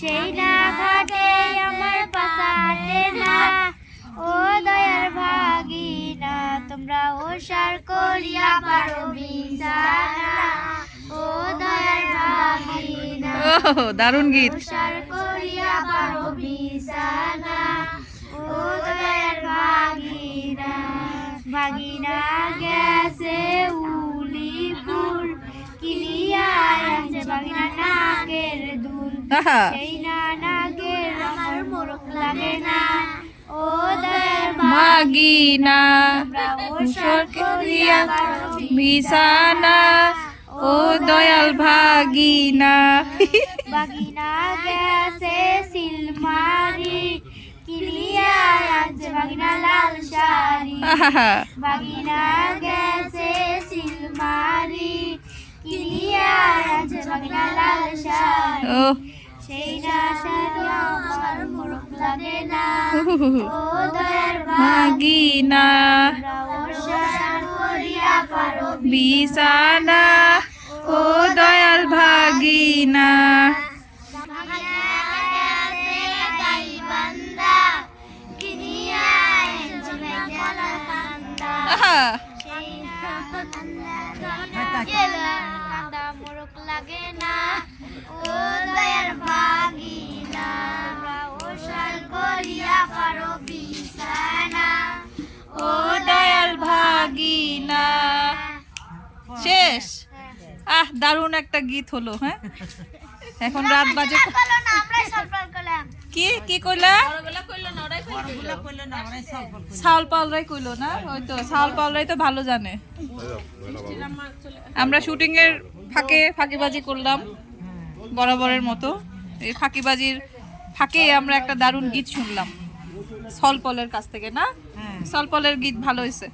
সেই না ঘাটে আমার পাশাটে না, ও দয়ার ভাগিনা তোমরা ওসার করিয়া পারো বিছানা, ও দয়ার ভাগিনা দারুণ গীত। ওসার করিয়া পারো বিছানা, ও দয়ার ভাগিনা। ভাগিনা গেছে উলিপুর, কিনিয়া আছে ভাগিনা নাগের দুল, সেই না নাগের আমার মোরক লাগে না, ও দয়ার ভাগিনা ওসার করিয়া পারো বিছানা, ও দয়াল ভাগিনা। ভাগিনা গেছে সিলমারি, কিনিয়া আছে ভাগিনা লাল শাড়ি, ভাগিনা গেছে সিলমারি, কিনিয়া আছে ভাগিনা লাল শাড়ি, ও সেই না শাড়ি আমার মোরক লাগে না, ও দয়ার ভাগিনা ওসার করিয়া পারো বিছানা, ও দয়াল ভাগিনা। মোরক লাগে না, ও দয়ার ভাগিনা ওসার করিয়া পারো বিছানা, ও দয়াল ভাগিনা। শেষ। দারুণ একটা গীত হলো। হ্যাঁ, এখন রাত বাজে। কি কি কইলা? সাউল পাউলরাই কইলো না? ওই তো সাউল পাউলরাই তো ভালো জানে। আমরা শুটিং এর ফাঁকিবাজি করলাম বরাবরের মতো। এই ফাঁকিবাজির ফাঁকে আমরা একটা দারুণ গীত শুনলাম সলপলের কাছ থেকে, না? সলপলের গীত ভালো হয়েছে।